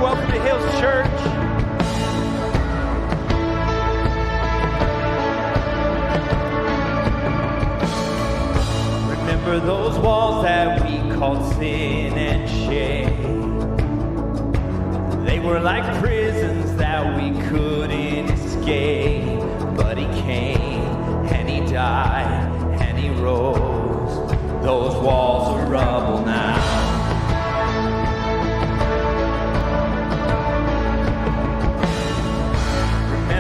welcome to Hills Church. Remember those walls that we called sin and shame? They were like prisons that we couldn't escape. But he came and he died and he rose. Those walls are rubble now.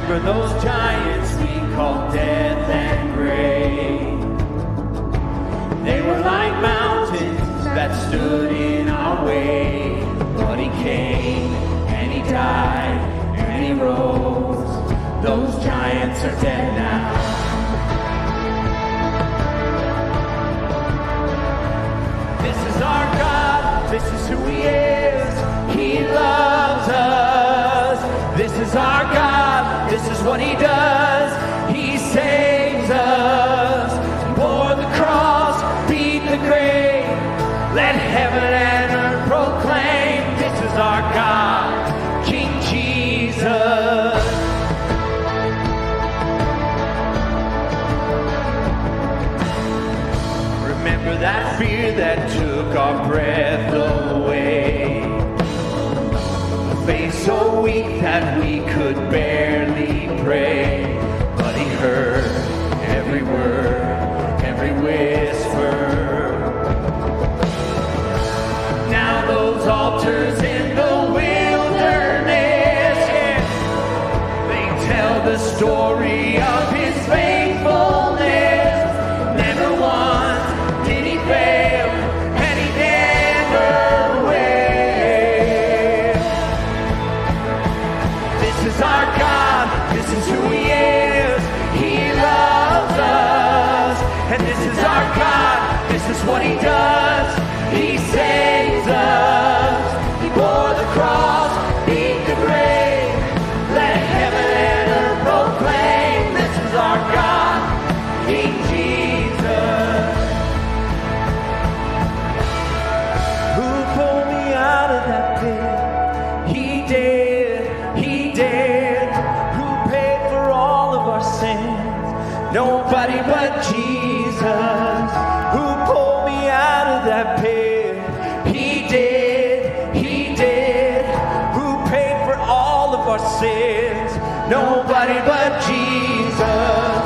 Remember those giants we called death and grave? They were like mountains that stood in our way. But he came and he died and he rose. Those giants are dead now. This is our God, this is who he is. He loves us. This is our God, this is what he does. He saves us. He bore the cross, beat the grave. Let heaven and earth proclaim. This is our God, King Jesus. Remember that fear that took our breath away. A faith so weak that we could barely pray. But he heard every word, every whisper. Now those altars in the wilderness, yeah, they tell the story of his faithfulness. Never once did he fail, and he never will. This is our God, this is who he is. He loves us, and this is our God, this is what he does. He saves us. He bore the cross, beat the grave. Let heaven and earth proclaim. This is our God, King Jesus. Who pulled me out of that pit? He did, he did. Who paid for all of our sins? Nobody but Jesus. Who pulled me out of that pit? He did, he did. Who paid for all of our sins? Nobody but Jesus.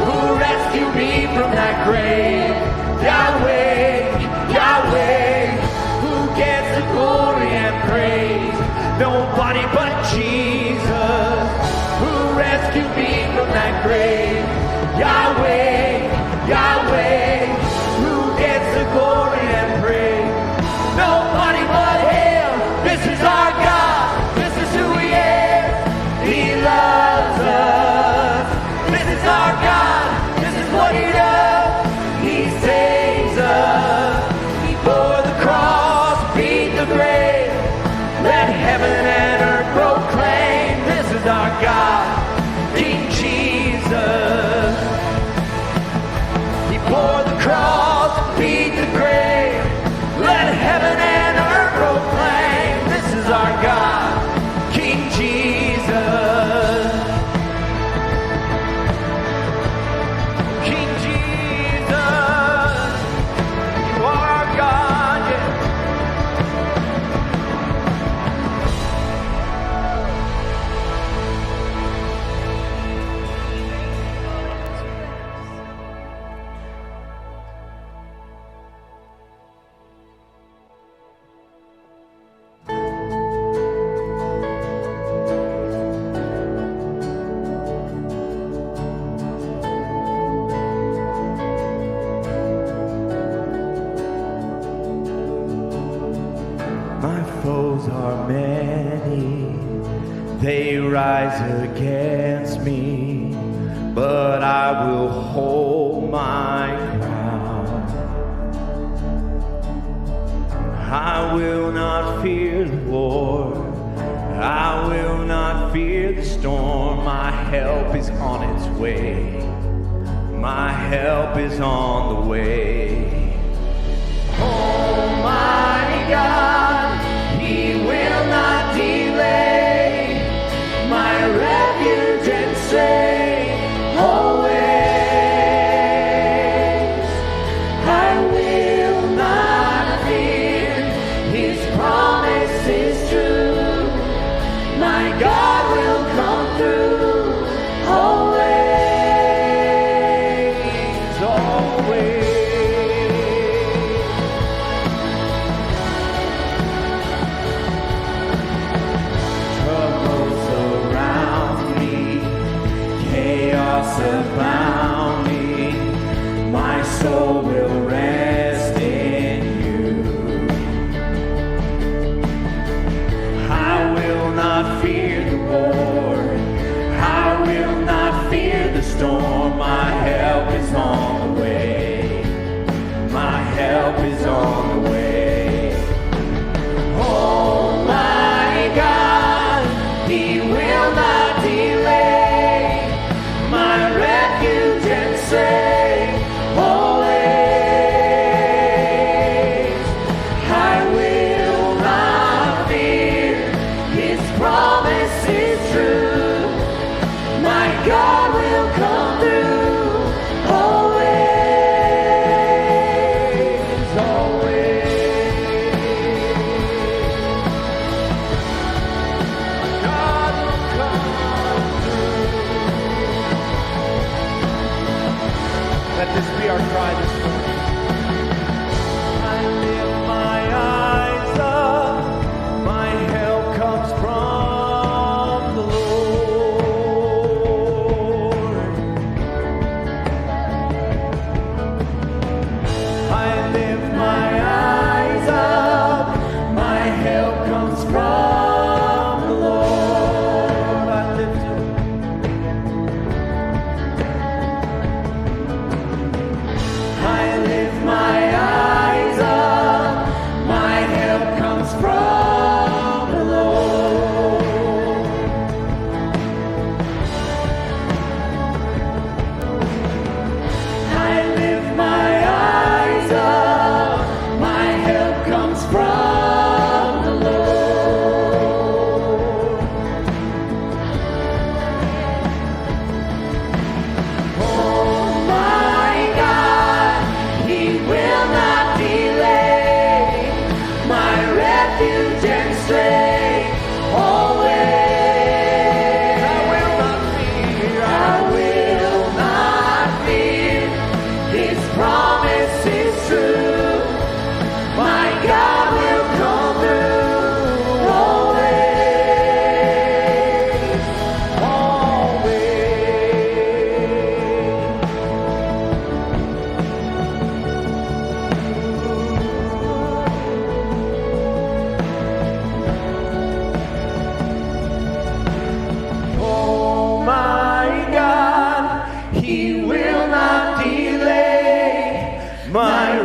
Who rescued me from that grave? Yahweh, Yahweh. Who gets the glory and praise? Nobody but Jesus. Who rescued me from that grave? Yahweh, Yahweh. Who gets the glory and praise? Nobody but him. This is our God. This is who he is. He loves us. This is our God. This is what he does. He saves us. He bore the cross, beat the grave. Let heaven and earth proclaim. This is our God, King Jesus. He bore the cross, beat the grave. Let heaven and earth proclaim. This is our God, King Jesus. King Jesus, you are our God, yeah. My foes are many, they rise against me, but I will hold my ground. I will not fear the war, I will not fear the storm. My help is on its way, my help is on the way. Almighty God, He will not deliver.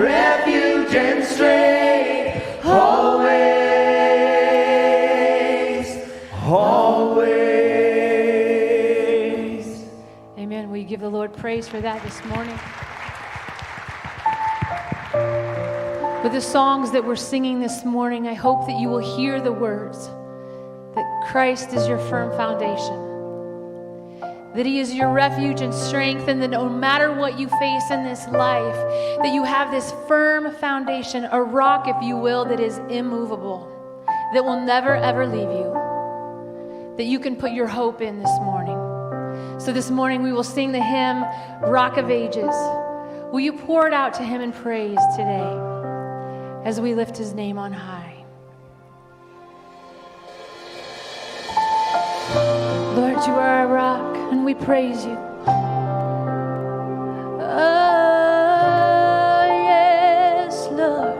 refuge and strength, always, always. Amen. Will you give the Lord praise for that this morning? With the songs that we're singing this morning, I hope that you will hear the words that Christ is your firm foundation, that He is your refuge and strength, and that no matter what you face in this life, that you have this firm foundation, a rock, if you will, that is immovable, that will never, ever leave you, that you can put your hope in this morning. So this morning we will sing the hymn, Rock of Ages. Will you pour it out to Him in praise today as we lift His name on high? Lord, you are our rock, and we praise you. Oh, yes, Lord.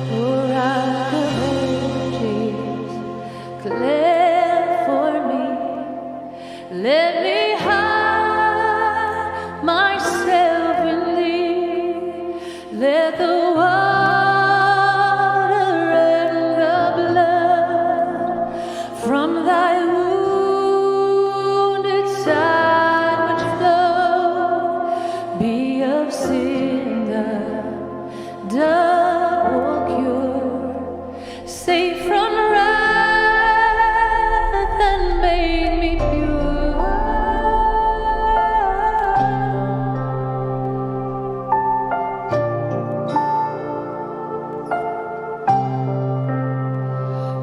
Oh, rock of ages, cleft for me. Let me hide myself in Thee. Let the water and the blood from Thy wounded side which flow be of sin the double cure, safe from wrath and made me pure.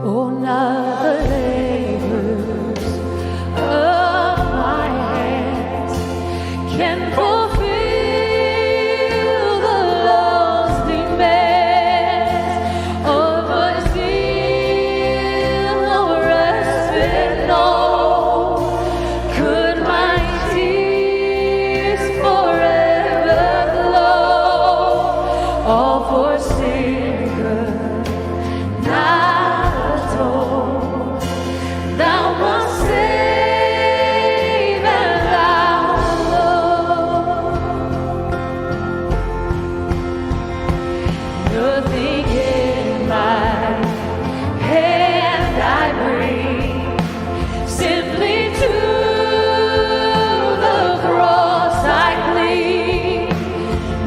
Oh, not the labors of my hands can fulfill the law's demands of a zeal no respite know. Could my tears forever flow, all for sin could not atone. Thou must save, and Thou alone. Nothing in my hand I bring, simply to the cross I cling.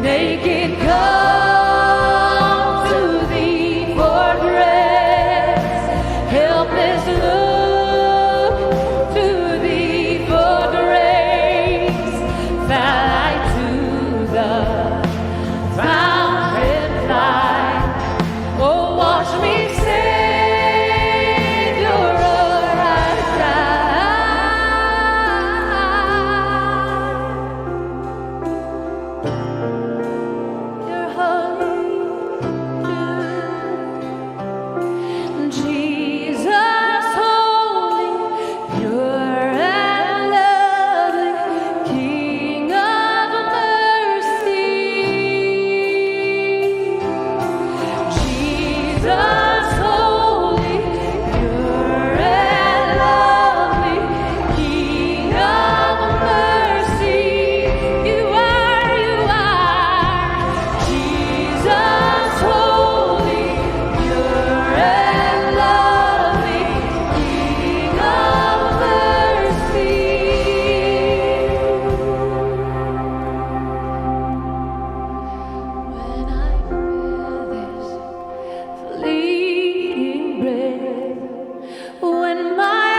Naked come to Thee for grace, helpless look to Thee for grace. Fly to the fountain fly. Oh, wash me, Savior, or I die. You're holy, Jesus, holy, pure and lovely, King of mercy. Jesus, holy, pure and lovely, King of mercy. You are, Jesus, holy, pure and lovely, King of mercy. When I feel this fleeting breath, when my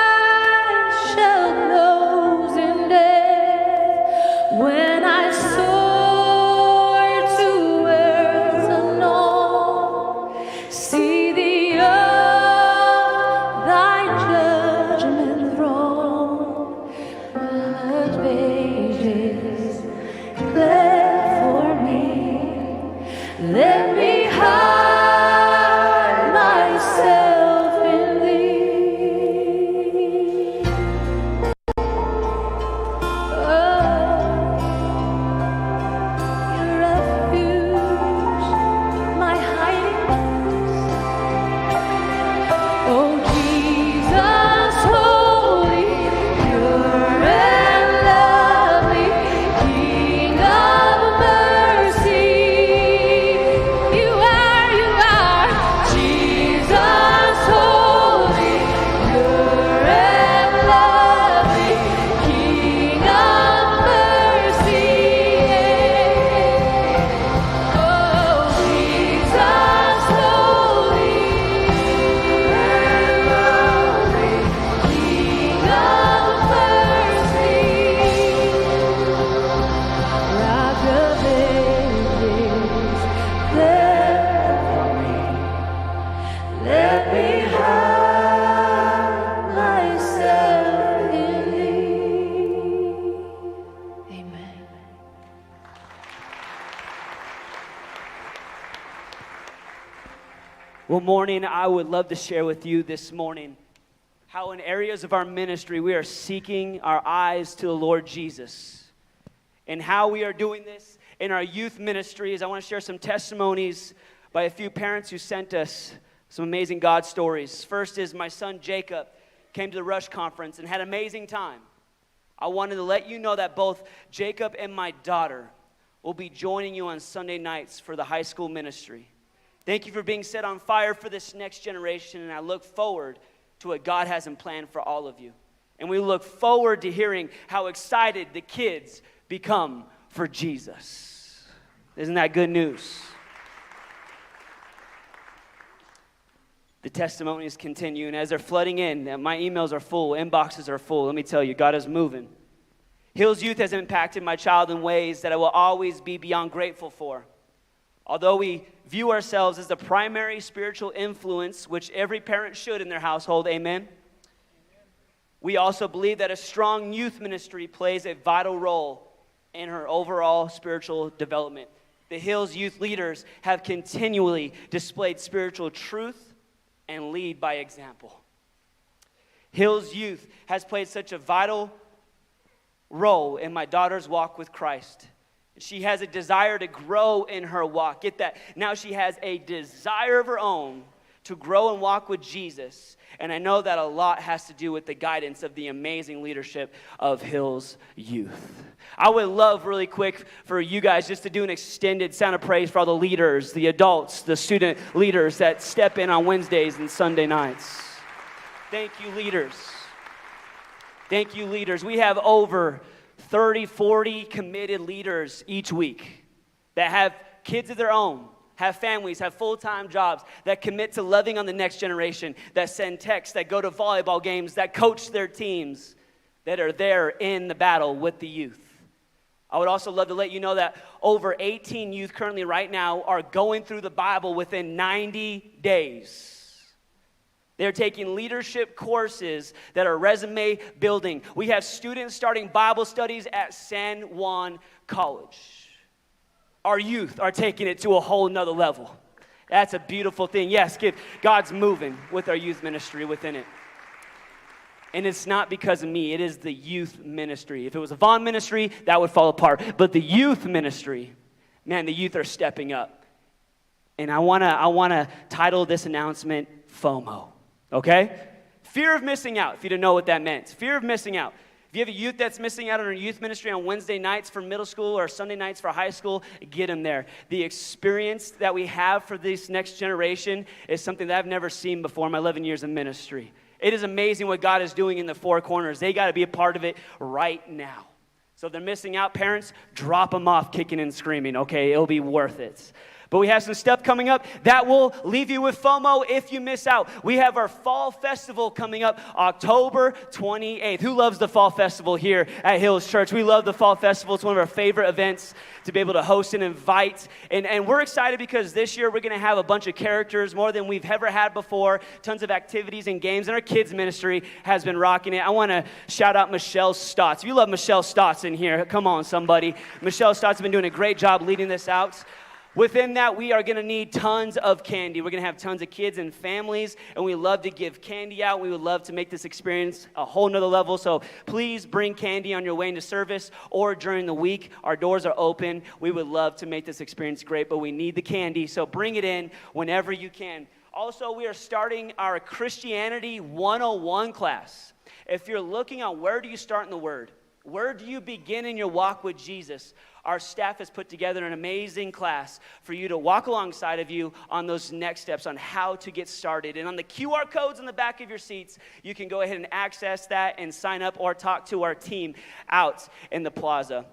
eyes shall close in death, when I soar to worlds unknown, see the earth Thy judgment throne, what pages cleft for me. Let me hide myself in Thee. Oh, your refuge Well, morning, I would love to share with you this morning how in areas of our ministry we are seeking our eyes to the Lord Jesus. And how we are doing this in our youth ministries. I want to share some testimonies by a few parents who sent us some amazing God stories. First is my son Jacob came to the Rush Conference and had an amazing time. I wanted to let you know that both Jacob and my daughter will be joining you on Sunday nights for the high school ministry. Thank you for being set on fire for this next generation, and I look forward to what God has in plan for all of you. And we look forward to hearing how excited the kids become for Jesus. Isn't that good news? The testimonies continue, and as they're flooding in, my emails are full, inboxes are full. Let me tell you, God is moving. Hills Youth has impacted my child in ways that I will always be beyond grateful for. Although we view ourselves as the primary spiritual influence, which every parent should in their household, amen? We also believe that a strong youth ministry plays a vital role in her overall spiritual development. The Hills Youth leaders have continually displayed spiritual truth and lead by example. Hills Youth has played such a vital role in my daughter's walk with Christ. She has a desire to grow in her walk. Get that? Now she has a desire of her own to grow and walk with Jesus. And I know that a lot has to do with the guidance of the amazing leadership of Hills Youth. I would love really quick for you guys just to do an extended sound of praise for all the leaders, the adults, the student leaders that step in on Wednesdays and Sunday nights. Thank you, leaders. Thank you, leaders. We have over 30, 40 committed leaders each week that have kids of their own, have families, have full-time jobs, that commit to loving on the next generation, that send texts, that go to volleyball games, that coach their teams, that are there in the battle with the youth. I would also love to let you know that over 18 youth currently right now are going through the Bible within 90 days. They're taking leadership courses that are resume building. We have students starting Bible studies at San Juan College. Our youth are taking it to a whole nother level. That's a beautiful thing. Yes, God's moving with our youth ministry within it. And it's not because of me. It is the youth ministry. If it was a Vaughn ministry, that would fall apart. But the youth ministry, man, the youth are stepping up. And I wanna title this announcement FOMO. Okay? Fear of missing out, if you didn't know what that meant. Fear of missing out. If you have a youth that's missing out on our youth ministry on Wednesday nights for middle school or Sunday nights for high school, get them there. The experience that we have for this next generation is something that I've never seen before in my 11 years of ministry. It is amazing what God is doing in the four corners. They got to be a part of it right now. So if they're missing out, parents, drop them off kicking and screaming, okay? It'll be worth it. But we have some stuff coming up that will leave you with FOMO if you miss out. We have our Fall Festival coming up October 28th. Who loves the Fall Festival here at Hills Church? We love the Fall Festival. It's one of our favorite events to be able to host and invite. And we're excited because this year we're going to have a bunch of characters, more than we've ever had before, tons of activities and games, and our kids ministry has been rocking it. I want to shout out Michelle Stotts. If you love Michelle Stotts in here, come on, somebody. Michelle Stotts has been doing a great job leading this out. Within that, we are going to need tons of candy. We're going to have tons of kids and families, and we love to give candy out. We would love to make this experience a whole nother level, so please bring candy on your way into service or during the week. Our doors are open. We would love to make this experience great, but we need the candy, so bring it in whenever you can. Also, we are starting our Christianity 101 class. If you're looking on where do you start in the Word, where do you begin in your walk with Jesus, our staff has put together an amazing class for you to walk alongside of you on those next steps on how to get started. And on the QR codes on the back of your seats, you can go ahead and access that and sign up or talk to our team out in the plaza.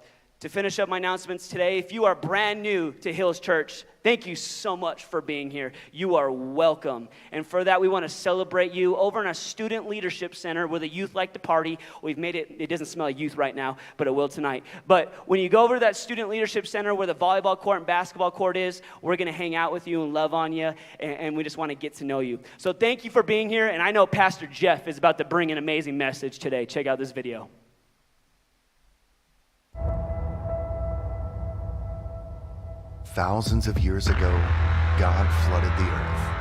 To finish up my announcements today, if you are brand new to Hills Church, thank you so much for being here. You are welcome. And for that, we want to celebrate you over in our Student Leadership Center where the youth like to party. We've made it doesn't smell like youth right now, but it will tonight. But when you go over to that Student Leadership Center where the volleyball court and basketball court is, we're going to hang out with you and love on you, and we just want to get to know you. So thank you for being here, and I know Pastor Jeff is about to bring an amazing message today. Check out this video. Thousands of years ago, God flooded the earth.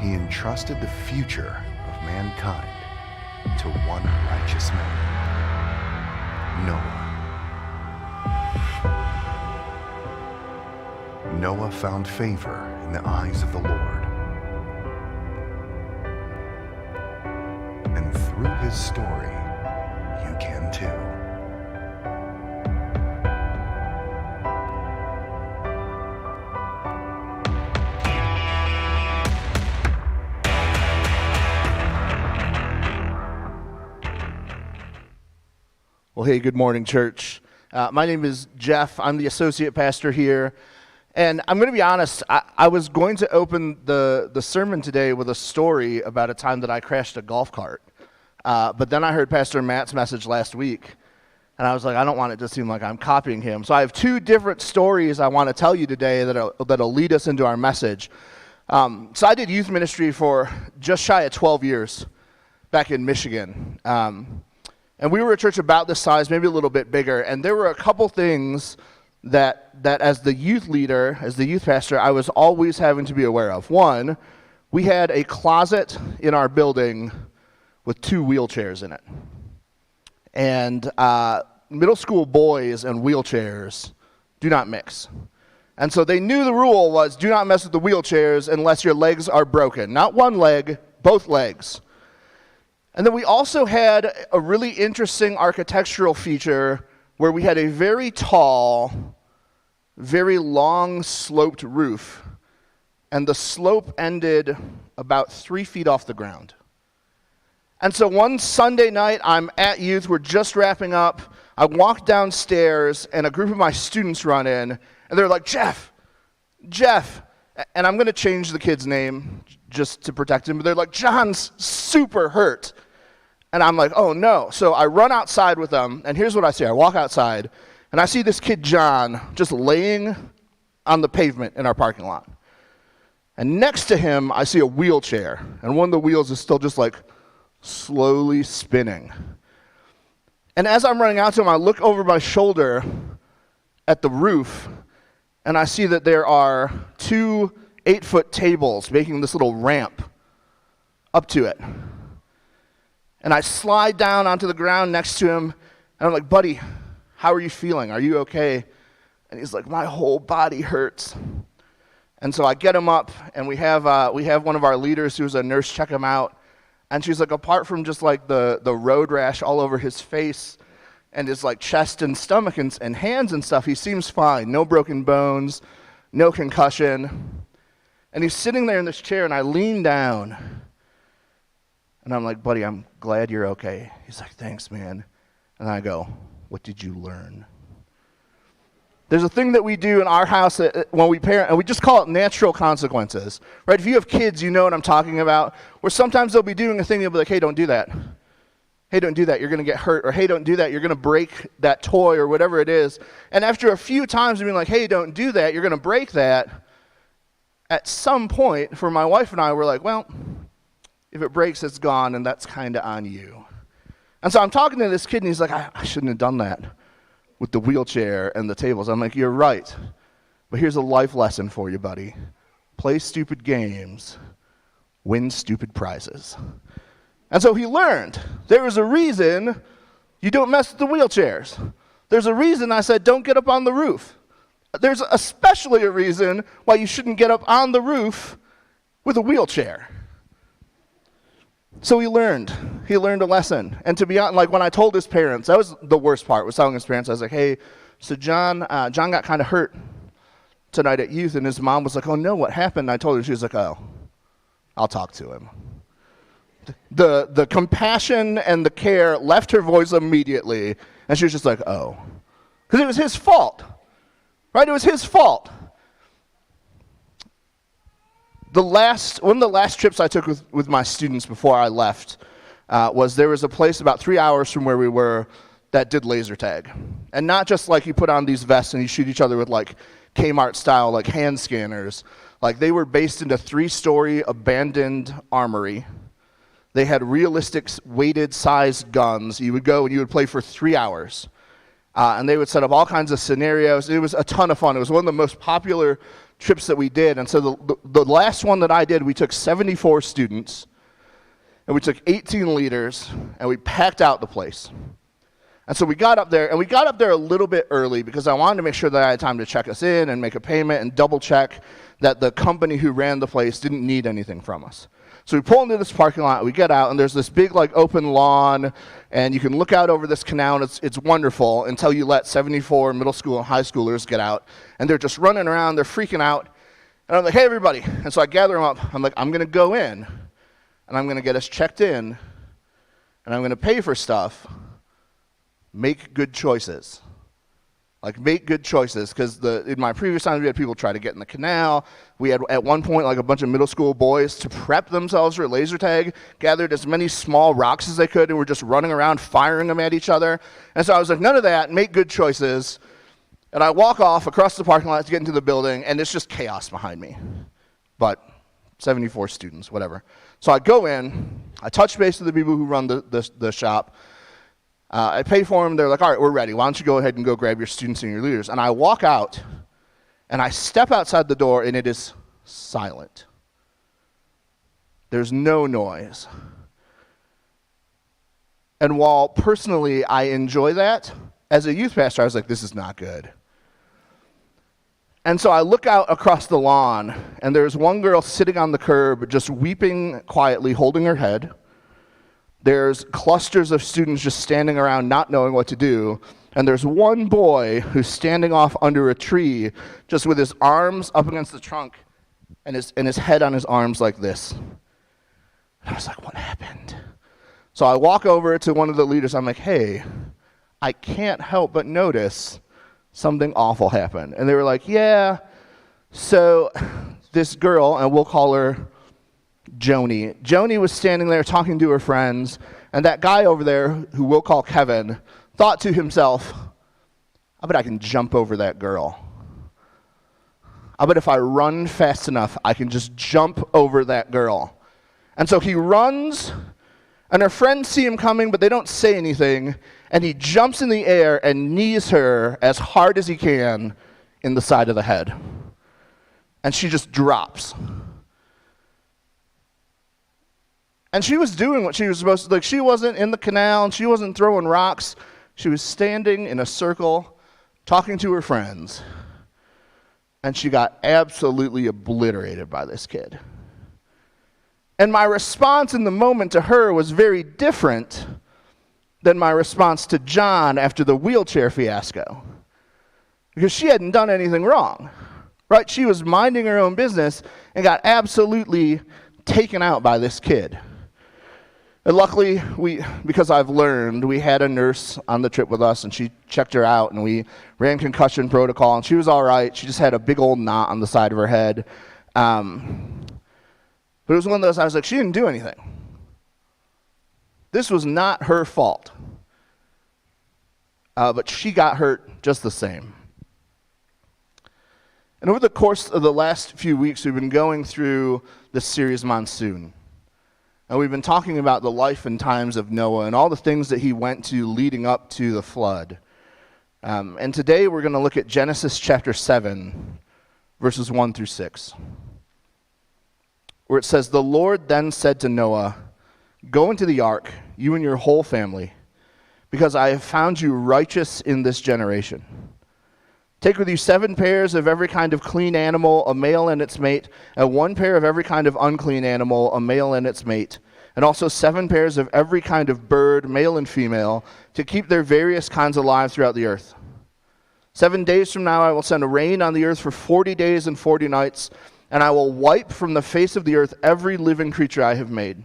he entrusted the future of mankind to one righteous man, Noah. Noah found favor in the eyes of the Lord, and through his story, you can too. Well, hey, good morning, church. My name is Jeff. I'm the associate pastor here. And I'm going to be honest, I was going to open the sermon today with a story about a time that I crashed a golf cart. But then I heard Pastor Matt's message last week, and I was like, I don't want it to seem like I'm copying him. So I have two different stories I want to tell you today that'll lead us into our message. So I did youth ministry for just shy of 12 years back in Michigan. And we were a church about this size, maybe a little bit bigger, and there were a couple things that as the youth leader, as the youth pastor, I was always having to be aware of. One, we had a closet in our building with 2 wheelchairs in it. And middle school boys and wheelchairs do not mix. And so they knew the rule was do not mess with the wheelchairs unless your legs are broken. Not one leg, both legs. And then we also had a really interesting architectural feature where we had a very tall, very long sloped roof, and the slope ended about 3 feet off the ground. And so one Sunday night, I'm at youth, we're just wrapping up, I walk downstairs, and a group of my students run in, and they're like, Jeff, and I'm going to change the kid's name just to protect him, but they're like, John's super hurt. And I'm like, oh no. So I run outside with them, and here's what I see. I walk outside, and I see this kid, John, just laying on the pavement in our parking lot. And next to him, I see a wheelchair, and one of the wheels is still just like slowly spinning. And as I'm running out to him, I look over my shoulder at the roof, and I see that there are 2 8-foot tables making this little ramp up to it. And I slide down onto the ground next to him, and I'm like, buddy, how are you feeling? Are you okay? And he's like, my whole body hurts. And so I get him up, and we have one of our leaders who's a nurse check him out. And she's like, apart from just like the road rash all over his face and his like chest and stomach and hands and stuff, he seems fine. No broken bones, no concussion. And he's sitting there in this chair, and I lean down. And I'm like, buddy, I'm glad you're okay. He's like, thanks, man. And I go, what did you learn? There's a thing that we do in our house when we parent, and we just call it natural consequences, right? If you have kids, you know what I'm talking about, where sometimes they'll be doing a thing, they'll be like, hey, don't do that. Hey, don't do that, you're going to get hurt. Or hey, don't do that, you're going to break that toy or whatever it is. And after a few times of being like, hey, don't do that, you're going to break that, at some point, for my wife and I, we're like, well, if it breaks, it's gone, and that's kind of on you. And so I'm talking to this kid, and he's like, I shouldn't have done that with the wheelchair and the tables. I'm like, you're right, but here's a life lesson for you, buddy. Play stupid games, win stupid prizes. And so he learned there is a reason you don't mess with the wheelchairs. There's a reason I said don't get up on the roof. There's especially a reason why you shouldn't get up on the roof with a wheelchair. So he learned a lesson. And to be honest, like when I told his parents, that was the worst part, was telling his parents. I was like, hey, so John got kind of hurt tonight at youth, and his mom was like, oh no, what happened? And I told her, she was like, oh, I'll talk to him. The compassion and the care left her voice immediately, and she was just like, oh. Because it was his fault, right? It was his fault. One of the last trips I took with my students before I left was there was a place about 3 hours from where we were that did laser tag. And not just like you put on these vests and you shoot each other with like Kmart style like hand scanners. Like they were based in a 3-story abandoned armory. They had realistic weighted sized guns. You would go and you would play for 3 hours. And they would set up all kinds of scenarios. It was a ton of fun. It was one of the most popular trips that we did. And so the last one that I did, we took 74 students, and we took 18 leaders, and we packed out the place. And so we got up there, and we got up there a little bit early because I wanted to make sure that I had time to check us in and make a payment and double check that the company who ran the place didn't need anything from us. So we pull into this parking lot, we get out, and there's this big open lawn, and you can look out over this canal, and it's wonderful until you let 74 middle school and high schoolers get out, and they're just running around, they're freaking out. And I'm like, hey, everybody. And so I gather them up. I'm like, I'm going to go in, and I'm going to get us checked in, and I'm going to pay for stuff. Make good choices. Make good choices, because in my previous times, we had people try to get in the canal. We had, at one point, a bunch of middle school boys to prep themselves for laser tag, gathered as many small rocks as they could, and were just running around, firing them at each other. And so I was like, none of that, make good choices. And I walk off across the parking lot to get into the building, and it's just chaos behind me. But 74 students, whatever. So I go in, I touch base with the people who run the shop. I pay for them. They're like, all right, we're ready. Why don't you go ahead and go grab your students and your leaders? And I walk out, and I step outside the door, and it is silent. There's no noise. And while personally I enjoy that, as a youth pastor, I was like, this is not good. And so I look out across the lawn, and there's one girl sitting on the curb just weeping quietly, holding her head. There's clusters of students just standing around not knowing what to do. And there's one boy who's standing off under a tree just with his arms up against the trunk and his head on his arms like this. And I was like, what happened? So I walk over to one of the leaders. I'm like, hey, I can't help but notice something awful happened. And they were like, yeah, so this girl, and we'll call her Joni. Joni was standing there talking to her friends, and that guy over there, who we'll call Kevin, thought to himself, I bet I can jump over that girl. I bet if I run fast enough, I can just jump over that girl. And so he runs, and her friends see him coming, but they don't say anything, and he jumps in the air and knees her as hard as he can in the side of the head. And she just drops. And she was doing what she was supposed to. She wasn't in the canal, and she wasn't throwing rocks. She was standing in a circle, talking to her friends. And she got absolutely obliterated by this kid. And my response in the moment to her was very different than my response to John after the wheelchair fiasco. Because she hadn't done anything wrong, right? She was minding her own business and got absolutely taken out by this kid. And luckily, because I've learned, we had a nurse on the trip with us, and she checked her out, and we ran concussion protocol, and she was all right. She just had a big old knot on the side of her head. But it was one of those, I was like, she didn't do anything. This was not her fault. But she got hurt just the same. And over the course of the last few weeks, we've been going through this series, Monsoon. And we've been talking about the life and times of Noah and all the things that he went to leading up to the flood. And today we're going to look at Genesis chapter 7, verses 1 through 6. Where it says, "The Lord then said to Noah, 'Go into the ark, you and your whole family, because I have found you righteous in this generation. Take with you 7 pairs of every kind of clean animal, a male and its mate, and 1 pair of every kind of unclean animal, a male and its mate, and also 7 pairs of every kind of bird, male and female, to keep their various kinds alive throughout the earth. 7 days from now I will send a rain on the earth for 40 days and 40 nights, and I will wipe from the face of the earth every living creature I have made.'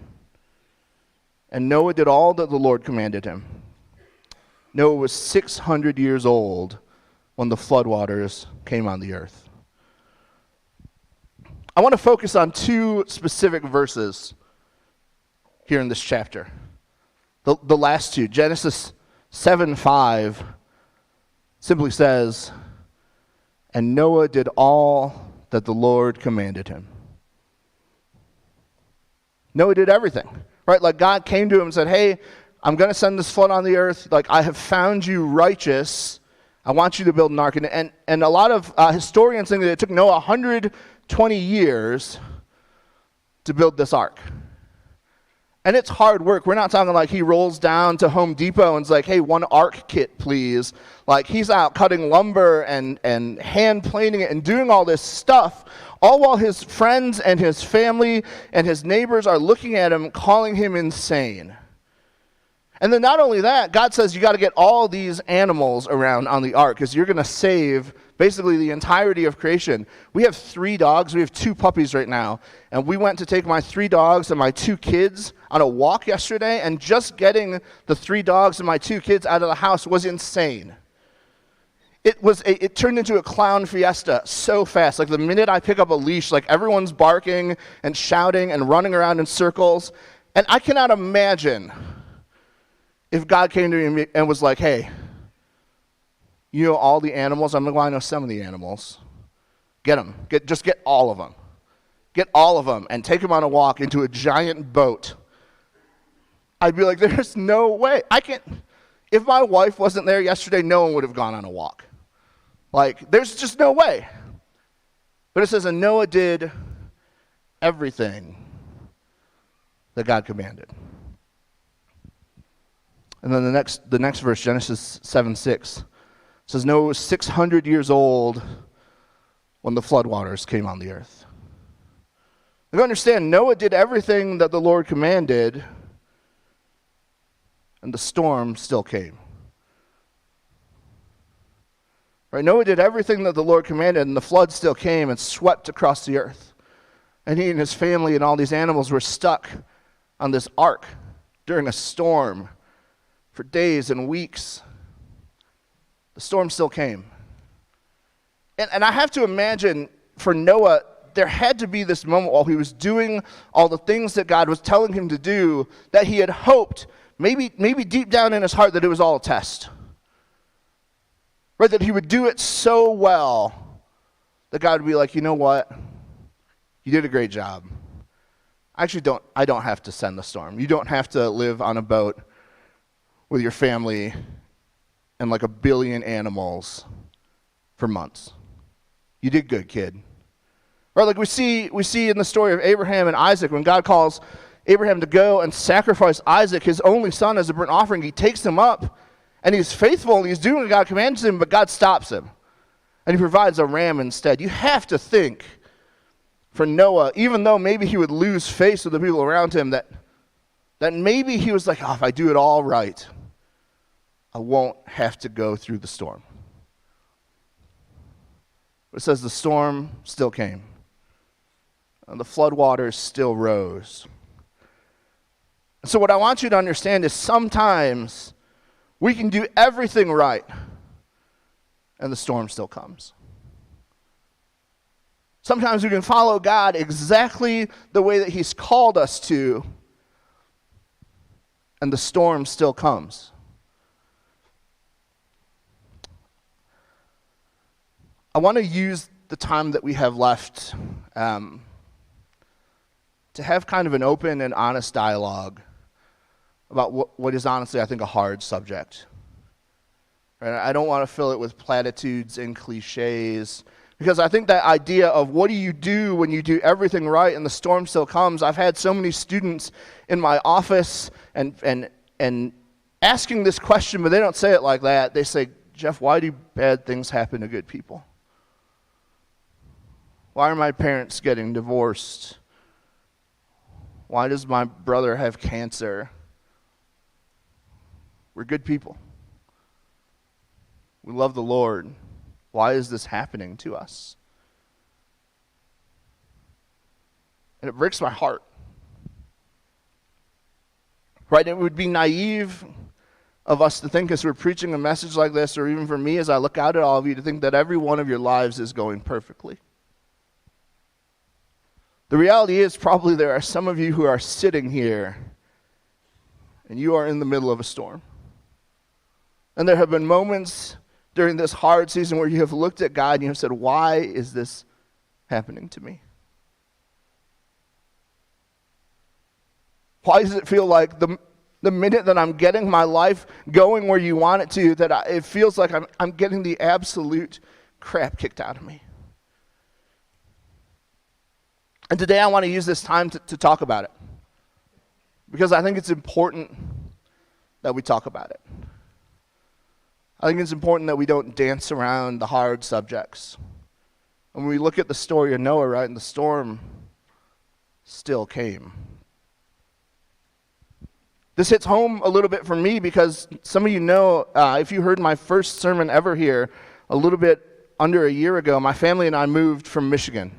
And Noah did all that the Lord commanded him. Noah was 600 years old when the floodwaters came on the earth." I want to focus on 2 specific verses here in this chapter. The last 2. Genesis 7:5 simply says, "And Noah did all that the Lord commanded him." Noah did everything, right? Like God came to him and said, "Hey, I'm going to send this flood on the earth. Like I have found you righteous I want you to build an ark. And a lot of historians think that it took Noah 120 years to build this ark. And it's hard work. We're not talking like he rolls down to Home Depot and is like, hey, one ark kit, please. Like, he's out cutting lumber and hand planing it and doing all this stuff, all while his friends and his family and his neighbors are looking at him, calling him insane. And then not only that, God says you got to get all these animals around on the ark because you're going to save basically the entirety of creation. We have 3 dogs. We have 2 puppies right now. And we went to take my 3 dogs and my 2 kids on a walk yesterday, and just getting the 3 dogs and my 2 kids out of the house was insane. It turned into a clown fiesta so fast. Like the minute I pick up a leash, like everyone's barking and shouting and running around in circles. And I cannot imagine if God came to me and was like, hey, you know all the animals? I'm like, well, I know some of the animals. Get them. Just get all of them. Get all of them and take them on a walk into a giant boat. I'd be like, there's no way. I can't. If my wife wasn't there yesterday, no one would have gone on a walk. Like, there's just no way. But it says, and Noah did everything that God commanded. And then the next verse, Genesis 7:6, says Noah was 600 years old when the floodwaters came on the earth. You understand, Noah did everything that the Lord commanded, and the storm still came. Right? Noah did everything that the Lord commanded, and the flood still came and swept across the earth. And he and his family and all these animals were stuck on this ark during a storm for days and weeks. The storm still came. And I have to imagine for Noah, there had to be this moment while he was doing all the things that God was telling him to do that he had hoped, maybe deep down in his heart, that it was all a test. Right? That he would do it so well that God would be like, you know what? You did a great job. I don't have to send the storm. You don't have to live on a boat with your family and like 1 billion animals for months. You did good, kid. Right, like we see in the story of Abraham and Isaac, when God calls Abraham to go and sacrifice Isaac, his only son, as a burnt offering, he takes him up, and he's faithful, and he's doing what God commands him, but God stops him, and he provides a ram instead. You have to think, for Noah, even though maybe he would lose face with the people around him, that maybe he was like, oh, if I do it all right, I won't have to go through the storm. But it says the storm still came. And the floodwaters still rose. So what I want you to understand is sometimes we can do everything right, and the storm still comes. Sometimes we can follow God exactly the way that he's called us to, and the storm still comes. I want to use the time that we have left to have kind of an open and honest dialogue about what is honestly, I think, a hard subject. Right? I don't want to fill it with platitudes and cliches, because I think that idea of what do you do when you do everything right and the storm still comes. I've had so many students in my office and asking this question, but they don't say it like that. They say, Jeff, why do bad things happen to good people? Why are my parents getting divorced? Why does my brother have cancer? We're good people. We love the Lord. Why is this happening to us? And it breaks my heart. Right? It would be naive of us to think, as we're preaching a message like this, or even for me as I look out at all of you, to think that every one of your lives is going perfectly. The reality is probably there are some of you who are sitting here and you are in the middle of a storm. And there have been moments during this hard season where you have looked at God and you have said, why is this happening to me? Why does it feel like The minute that I'm getting my life going where you want it to, it feels like I'm getting the absolute crap kicked out of me. And today I want to use this time to talk about it, because I think it's important that we talk about it. I think it's important that we don't dance around the hard subjects. And when we look at the story of Noah, right, and the storm still came. This hits home a little bit for me because some of you know, if you heard my first sermon ever here a little bit under a year ago, my family and I moved from Michigan.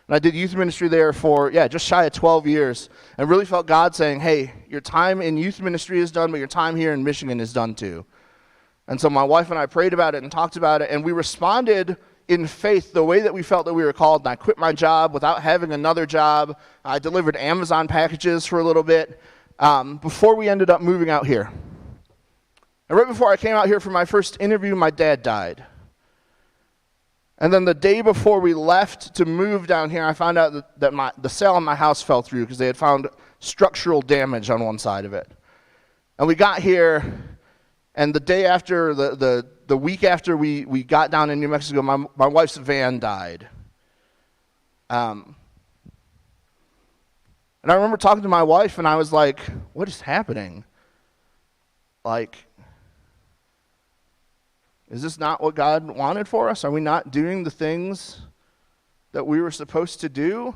And I did youth ministry there for, just shy of 12 years, and really felt God saying, hey, your time in youth ministry is done, but your time here in Michigan is done too. And so my wife and I prayed about it and talked about it, and we responded in faith the way that we felt that we were called. And I quit my job without having another job. I delivered Amazon packages for a little bit before we ended up moving out here. And right before I came out here for my first interview, my dad died. And then the day before we left to move down here, I found out that the sale on my house fell through because they had found structural damage on one side of it. And we got here, and the day after, the week after we got down in New Mexico, my wife's van died. And I remember talking to my wife, and I was like, what is happening? Like, is this not what God wanted for us? Are we not doing the things that we were supposed to do?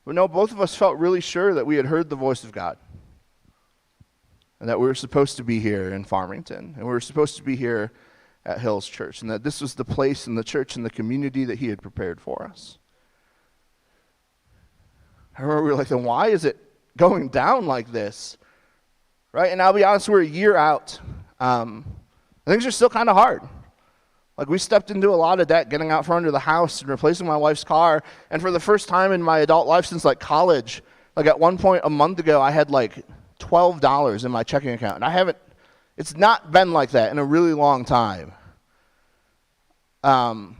But no, both of us felt really sure that we had heard the voice of God, and that we were supposed to be here in Farmington, and we were supposed to be here at Hills Church, and that this was the place and the church and the community that he had prepared for us. I remember we were like, then why is it going down like this? Right? And I'll be honest, we're a year out. Things are still kind of hard. Like, we stepped into a lot of debt getting out from under the house and replacing my wife's car. And for the first time in my adult life since like college, like at one point a month ago, I had like $12 in my checking account. And it's not been like that in a really long time. And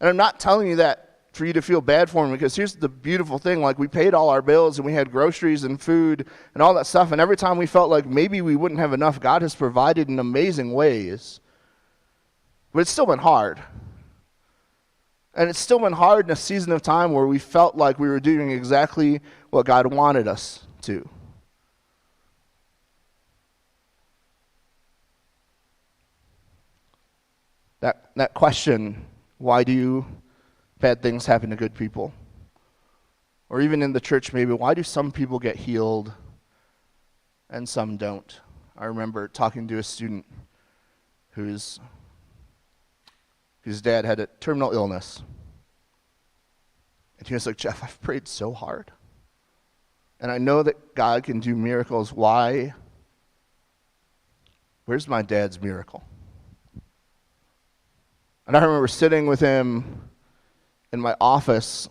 I'm not telling you that for you to feel bad for me, because here's the beautiful thing. Like, we paid all our bills and we had groceries and food and all that stuff. And every time we felt like maybe we wouldn't have enough, God has provided in amazing ways. But it's still been hard. And it's still been hard in a season of time where we felt like we were doing exactly what God wanted us to. That question, why do bad things happen to good people? Or even in the church maybe, why do some people get healed and some don't? I remember talking to a student whose dad had a terminal illness. And he was like, Jeff, I've prayed so hard. And I know that God can do miracles. Why? Where's my dad's miracle? And I remember sitting with him in my office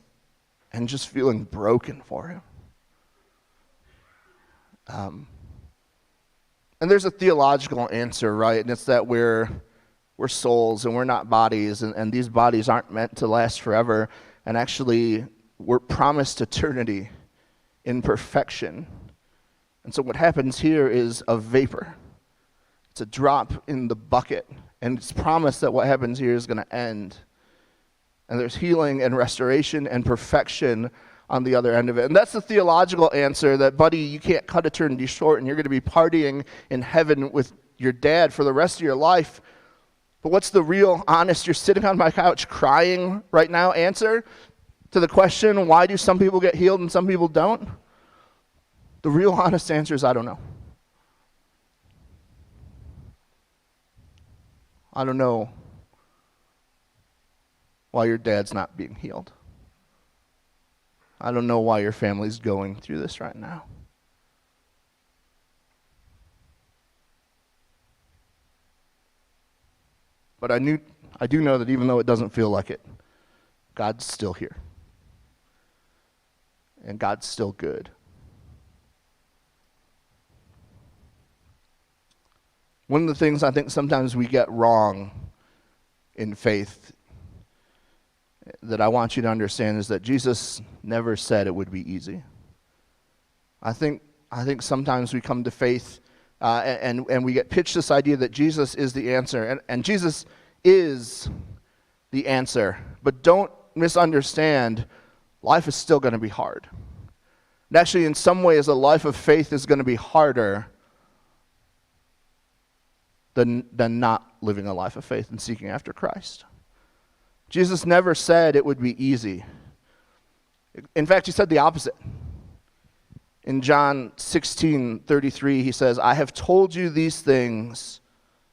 and just feeling broken for him. And there's a theological answer, right? And it's that we're souls and we're not bodies, and these bodies aren't meant to last forever. And actually, we're promised eternity in perfection. And so what happens here is a vapor. It's a drop in the bucket. And it's promised that what happens here is going to end. And there's healing and restoration and perfection on the other end of it. And that's the theological answer, that, buddy, you can't cut eternity short and you're going to be partying in heaven with your dad for the rest of your life. But what's the real, honest, you're sitting on my couch crying right now answer to the question, why do some people get healed and some people don't? The real honest answer is, I don't know. I don't know why your dad's not being healed. I don't know why your family's going through this right now. But I do know that even though it doesn't feel like it, God's still here. And God's still good. One of the things I think sometimes we get wrong in faith that I want you to understand is that Jesus never said it would be easy. I think sometimes we come to faith and we get pitched this idea that Jesus is the answer. And Jesus is the answer. But don't misunderstand, life is still going to be hard. And actually, in some ways, a life of faith is going to be harder than not living a life of faith and seeking after Christ. Jesus never said it would be easy. In fact, he said the opposite. In John 16:33, he says, I have told you these things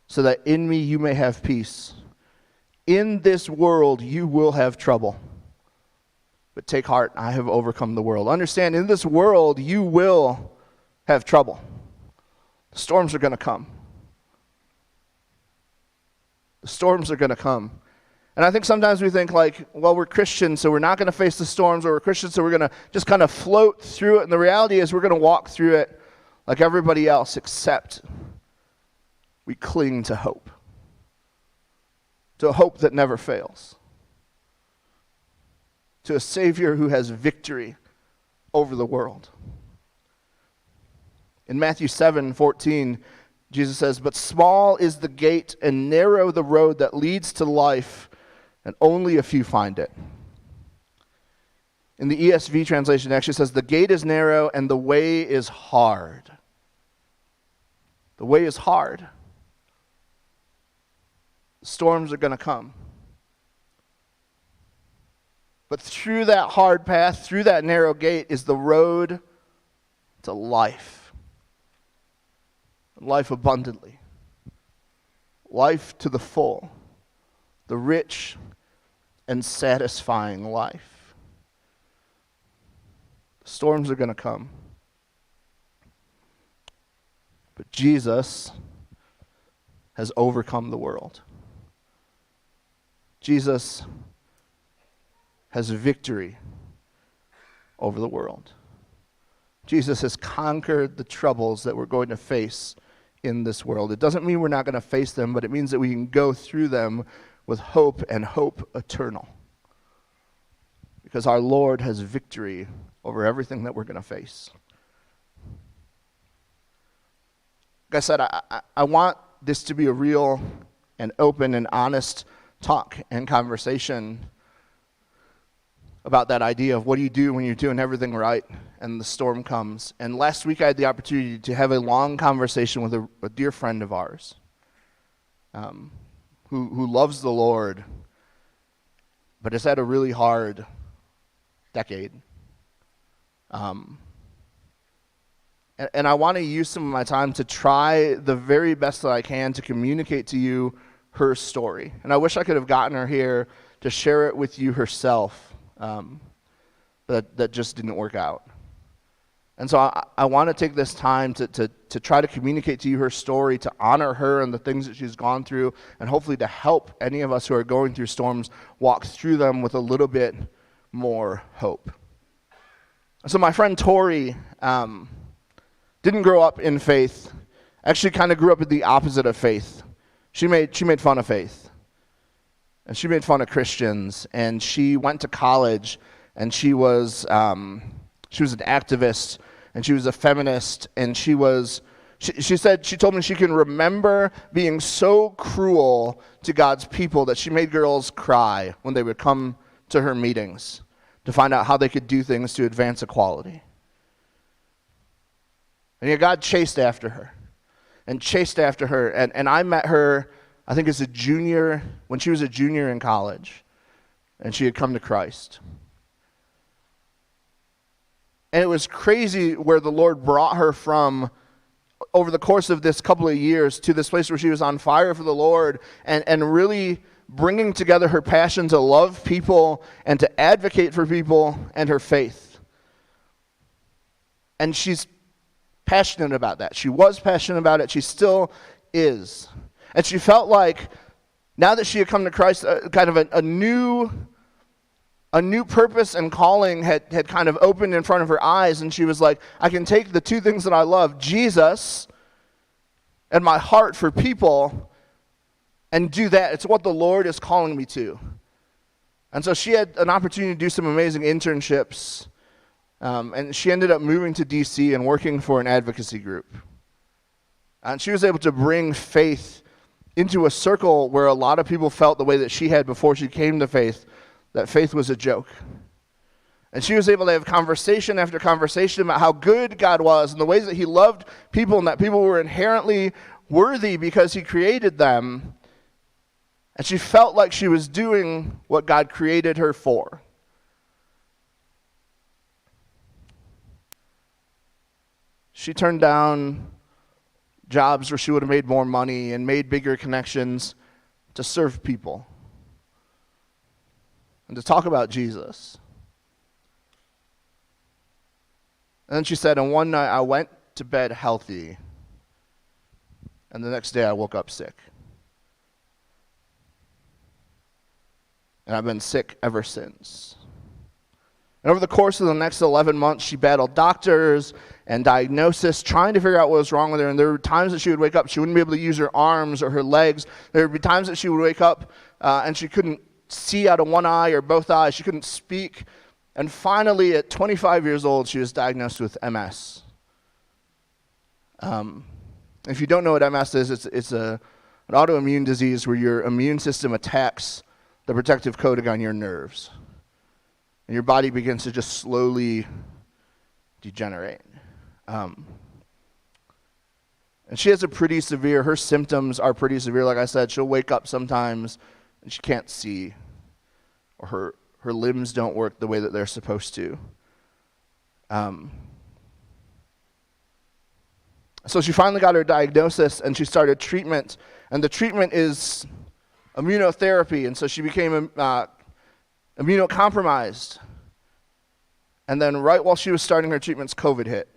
so that in me you may have peace. In this world you will have trouble. But take heart, I have overcome the world. Understand, in this world you will have trouble. The storms are going to come. The storms are going to come. And I think sometimes we think like, well, we're Christians, so we're not going to face the storms, or we're Christians, so we're going to just kind of float through it. And the reality is we're going to walk through it like everybody else, except we cling to hope. To a hope that never fails. To a Savior who has victory over the world. In Matthew 7:14, Jesus says, but small is the gate and narrow the road that leads to life, and only a few find it. In the ESV translation, it actually says, the gate is narrow and the way is hard. The way is hard. Storms are going to come. But through that hard path, through that narrow gate, is the road to life. Life abundantly. Life to the full. The rich and satisfying life. Storms are going to come. But Jesus has overcome the world. Jesus has victory over the world. Jesus has conquered the troubles that we're going to face in this world. It doesn't mean we're not going to face them, but it means that we can go through them with hope, and hope eternal. Because our Lord has victory over everything that we're going to face. Like I said, I want this to be a real and open and honest talk and conversation about that idea of what do you do when you're doing everything right and the storm comes. And last week I had the opportunity to have a long conversation with a dear friend of ours who loves the Lord, but has had a really hard decade. And I want to use some of my time to try the very best that I can to communicate to you her story. And I wish I could have gotten her here to share it with you herself. But that just didn't work out. And so I want to take this time to try to communicate to you her story, to honor her and the things that she's gone through, and hopefully to help any of us who are going through storms walk through them with a little bit more hope. So my friend Tori didn't grow up in faith. Actually kind of grew up at the opposite of faith. She made fun of faith. And she made fun of Christians, and she went to college, and she was an activist, and she was a feminist, and she told me she can remember being so cruel to God's people that she made girls cry when they would come to her meetings to find out how they could do things to advance equality. And yet God chased after her, and I met her, I think as a junior, when she was a junior in college, and she had come to Christ. And it was crazy where the Lord brought her from over the course of this couple of years to this place where she was on fire for the Lord and really bringing together her passion to love people and to advocate for people and her faith. And she's passionate about that. She was passionate about it. She still is. And she felt like now that she had come to Christ, kind of a new purpose and calling had kind of opened in front of her eyes, and she was like, I can take the two things that I love, Jesus and my heart for people, and do that. It's what the Lord is calling me to. And so she had an opportunity to do some amazing internships And she ended up moving to D.C. and working for an advocacy group. And she was able to bring faith into a circle where a lot of people felt the way that she had before she came to faith, that faith was a joke. And she was able to have conversation after conversation about how good God was and the ways that he loved people and that people were inherently worthy because he created them. And she felt like she was doing what God created her for. She turned down jobs where she would have made more money and made bigger connections to serve people and to talk about Jesus. And then she said, and one night I went to bed healthy, and the next day I woke up sick. And I've been sick ever since. And over the course of the next 11 months, she battled doctors and diagnosis, trying to figure out what was wrong with her. And there were times that she would wake up, she wouldn't be able to use her arms or her legs. There would be times that she would wake up and she couldn't see out of one eye or both eyes. She couldn't speak. And finally, at 25 years old, she was diagnosed with MS. If you don't know what MS is, it's an autoimmune disease where your immune system attacks the protective coating on your nerves. And your body begins to just slowly degenerate. And she has her symptoms are pretty severe. Like I said, she'll wake up sometimes and she can't see, or her limbs don't work the way that they're supposed to. So she finally got her diagnosis and she started treatment. And the treatment is immunotherapy. And so she became immunocompromised. And then right while she was starting her treatments, COVID hit.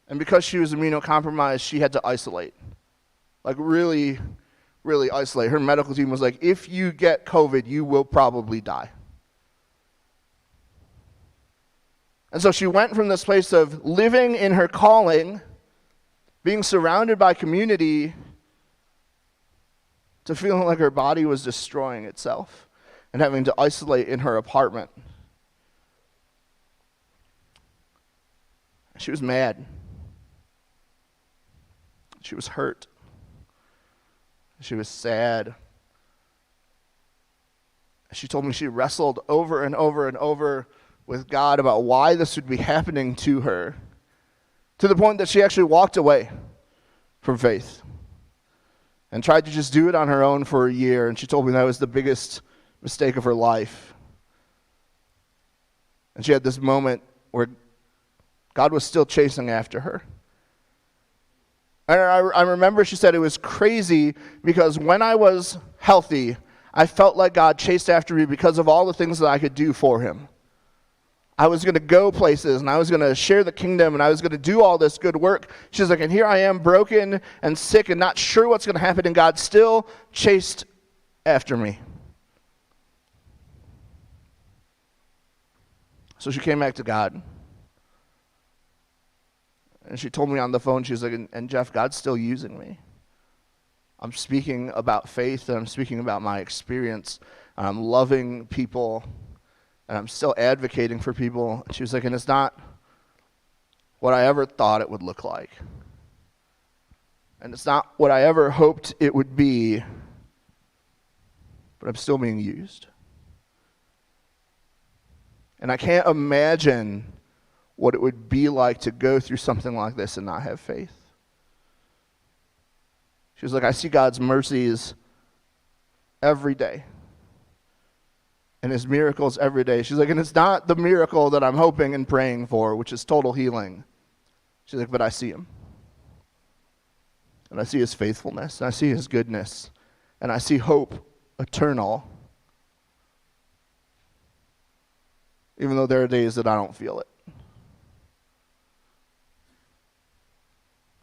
And because she was immunocompromised, she had to isolate. Like really, really isolate. Her medical team was like, if you get COVID, you will probably die. And so she went from this place of living in her calling, being surrounded by community, to feeling like her body was destroying itself and having to isolate in her apartment. She was mad. She was hurt. She was sad. She told me she wrestled over and over and over with God about why this would be happening to her, to the point that she actually walked away from faith and tried to just do it on her own for a year. And she told me that was the biggest mistake of her life. And she had this moment where God was still chasing after her. And I remember she said it was crazy because when I was healthy, I felt like God chased after me because of all the things that I could do for him. I was going to go places, and I was going to share the kingdom, and I was going to do all this good work. She's like, and here I am broken and sick and not sure what's going to happen, and God still chased after me. So she came back to God. And she told me on the phone, she was like, and Jeff, God's still using me. I'm speaking about faith, and I'm speaking about my experience, and I'm loving people, and I'm still advocating for people. She was like, and it's not what I ever thought it would look like. And it's not what I ever hoped it would be, but I'm still being used. And I can't imagine what it would be like to go through something like this and not have faith. She was like, I see God's mercies every day. And his miracles every day. She's like, and it's not the miracle that I'm hoping and praying for, which is total healing. She's like, but I see him. And I see his faithfulness. And I see his goodness. And I see hope eternal. Even though there are days that I don't feel it.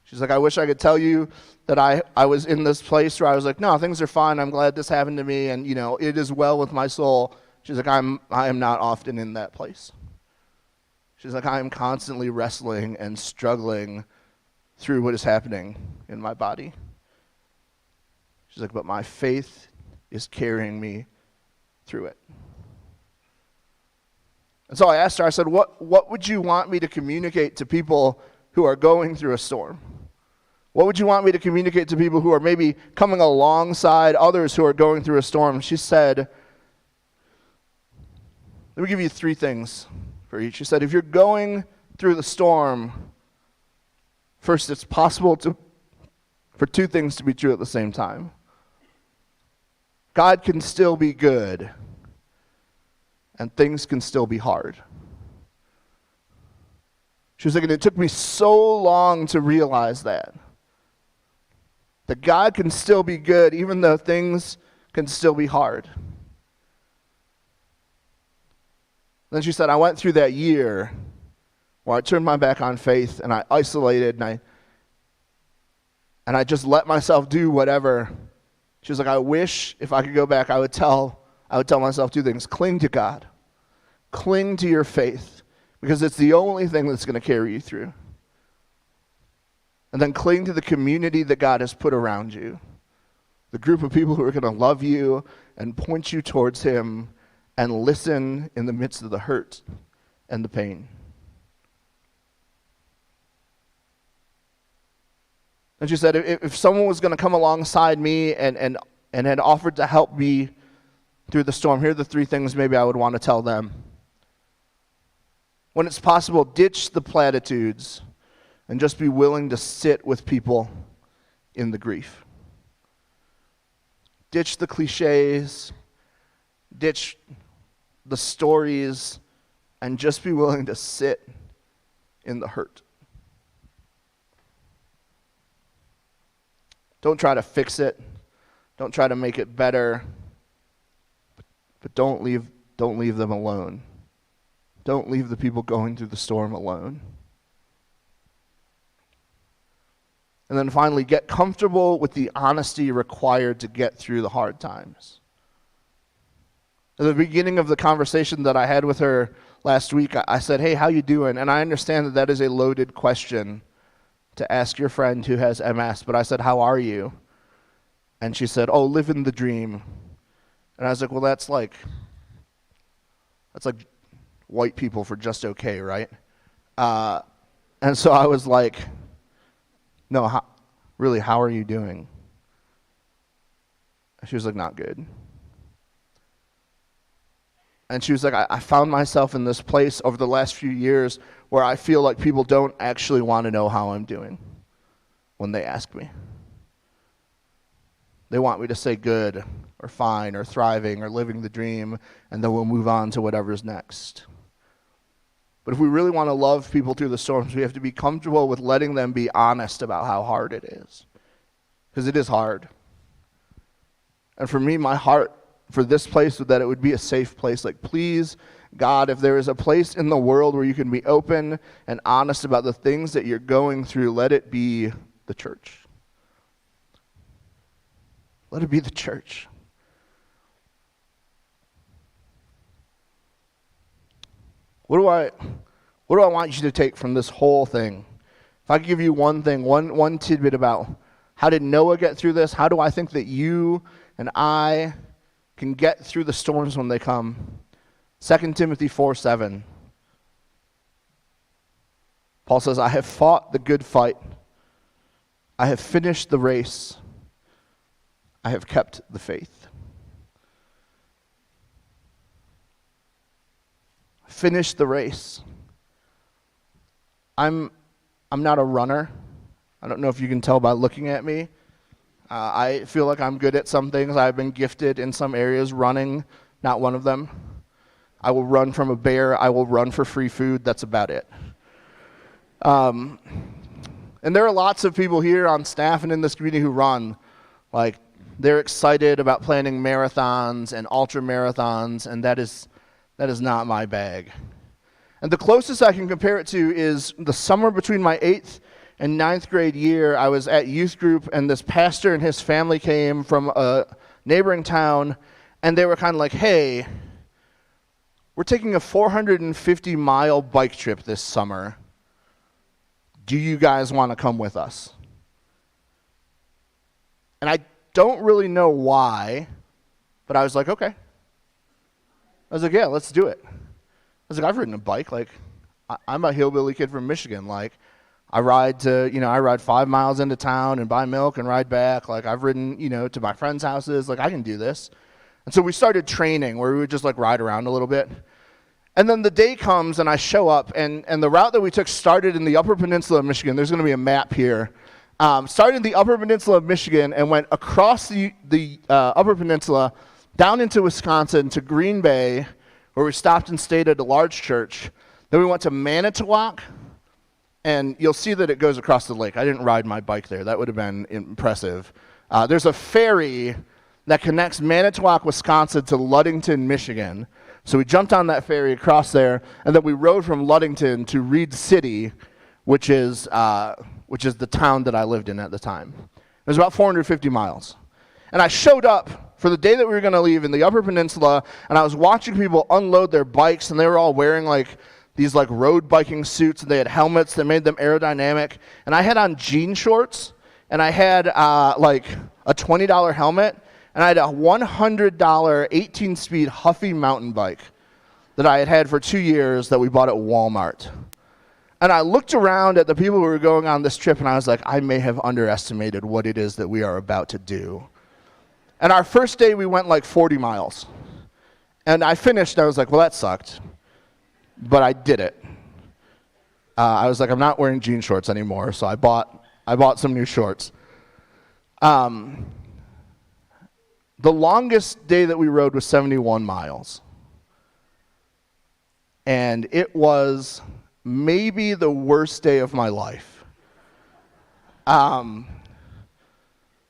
She's like, I wish I could tell you that I was in this place where I was like, no, things are fine. I'm glad this happened to me. And, it is well with my soul. She's like, I am not often in that place. She's like, I am constantly wrestling and struggling through what is happening in my body. She's like, but my faith is carrying me through it. And so I asked her, I said, what would you want me to communicate to people who are going through a storm? What would you want me to communicate to people who are maybe coming alongside others who are going through a storm? She said, let me give you 3 things for each. She said, if you're going through the storm, first, it's possible for 2 things to be true at the same time. God can still be good, and things can still be hard. She was like, and it took me so long to realize that God can still be good even though things can still be hard. Then she said, I went through that year where I turned my back on faith and I isolated and I just let myself do whatever. She was like, I wish if I could go back, I would tell myself 2 things. Cling to God. Cling to your faith, because it's the only thing that's going to carry you through. And then cling to the community that God has put around you. The group of people who are going to love you and point you towards Him and listen in the midst of the hurt and the pain. And she said, if someone was going to come alongside me and had offered to help me through the storm, here are the 3 things maybe I would want to tell them. When it's possible, ditch the platitudes and just be willing to sit with people in the grief. Ditch the cliches, ditch the stories, and just be willing to sit in the hurt. Don't try to fix it. Don't try to make it better. But don't leave them alone. Don't leave the people going through the storm alone. And then finally, get comfortable with the honesty required to get through the hard times. At the beginning of the conversation that I had with her last week, I said, hey, how you doing? And I understand that is a loaded question to ask your friend who has MS, but I said, how are you? And she said, oh, living the dream. And I was like, well, that's like white people for just okay, right? And so I was like, no, really, how are you doing? She was like, not good. And she was like, I found myself in this place over the last few years where I feel like people don't actually want to know how I'm doing when they ask me. They want me to say good or fine or thriving or living the dream, and then we'll move on to whatever's next. But if we really want to love people through the storms, we have to be comfortable with letting them be honest about how hard it is. Because it is hard. And for me, my heart for this place was that it would be a safe place. Like, please, God, if there is a place in the world where you can be open and honest about the things that you're going through, let it be the church. Let it be the church. What do I want you to take from this whole thing? If I could give you one thing, one tidbit about how did Noah get through this, how do I think that you and I can get through the storms when they come? 2 Timothy 4:7. Paul says, I have fought the good fight. I have finished the race. I have kept the faith. Finish the race. I'm not a runner. I don't know if you can tell by looking at me. I feel like I'm good at some things. I've been gifted in some areas. Running, not one of them. I will run from a bear. I will run for free food. That's about it. And there are lots of people here on staff and in this community who run. Like, they're excited about planning marathons and ultra marathons, and that is not my bag. And the closest I can compare it to is the summer between my 8th and 9th grade year. I was at youth group, and this pastor and his family came from a neighboring town, and they were kind of like, hey, we're taking a 450-mile bike trip this summer. Do you guys want to come with us? And I don't really know why, but I was like, okay. I was like, yeah, let's do it. was like, I've ridden a bike. Like, I'm a hillbilly kid from Michigan. Like, I ride 5 miles into town and buy milk and ride back. Like, I've ridden, to my friends' houses. Like, I can do this. And so we started training where we would just like ride around a little bit. And then the day comes and I show up, and the route that we took started in the Upper Peninsula of Michigan. There's going to be a map here. Started in the Upper Peninsula of Michigan and went across the Upper Peninsula down into Wisconsin to Green Bay, where we stopped and stayed at a large church. Then we went to Manitowoc, and you'll see that it goes across the lake. I didn't ride my bike there. That would have been impressive. There's a ferry that connects Manitowoc, Wisconsin to Ludington, Michigan. So we jumped on that ferry across there, and then we rode from Ludington to Reed City, which is the town that I lived in at the time. It was about 450 miles. And I showed up for the day that we were going to leave in the Upper Peninsula, and I was watching people unload their bikes, and they were all wearing like these like road biking suits, and they had helmets that made them aerodynamic. And I had on jean shorts, and I had like a $20 helmet, and I had a $100 18-speed Huffy mountain bike that I had for 2 years that we bought at Walmart. And I looked around at the people who were going on this trip, and I was like, I may have underestimated what it is that we are about to do. And our first day, we went like 40 miles. And I finished, and I was like, well, that sucked. But I did it. I was like, I'm not wearing jean shorts anymore, so I bought some new shorts. The longest day that we rode was 71 miles. And it was maybe the worst day of my life.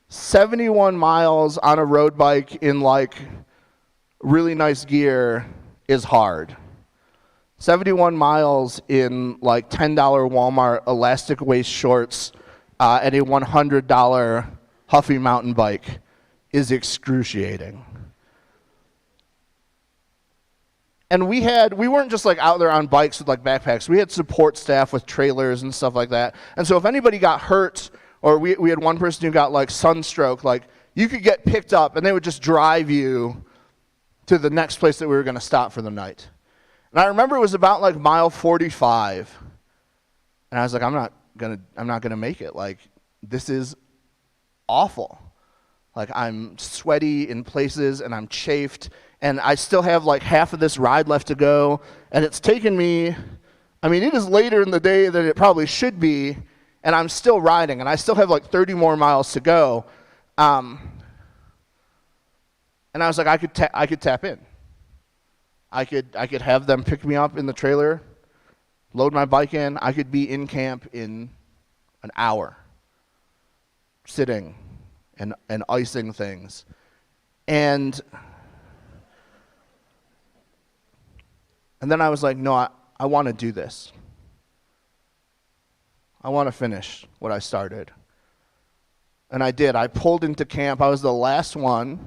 71 miles on a road bike in like really nice gear is hard. 71 miles in like $10 Walmart elastic waist shorts and a $100 Huffy mountain bike is excruciating. And we weren't just like out there on bikes with like backpacks. We had support staff with trailers and stuff like that. And so if anybody got hurt, or we had one person who got like sunstroke, like you could get picked up and they would just drive you to the next place that we were going to stop for the night. And I remember it was about like mile 45. And I was like, I'm not gonna make it. Like, this is awful. Like, I'm sweaty in places and I'm chafed, and I still have like half of this ride left to go, and it's taken me, it is later in the day than it probably should be, and I'm still riding, and I still have like 30 more miles to go. And I was like, I could tap in. I could have them pick me up in the trailer, load my bike in. I could be in camp in an hour, sitting and icing things. And then I was like, no, I want to do this. I want to finish what I started. And I did. I pulled into camp. I was the last one.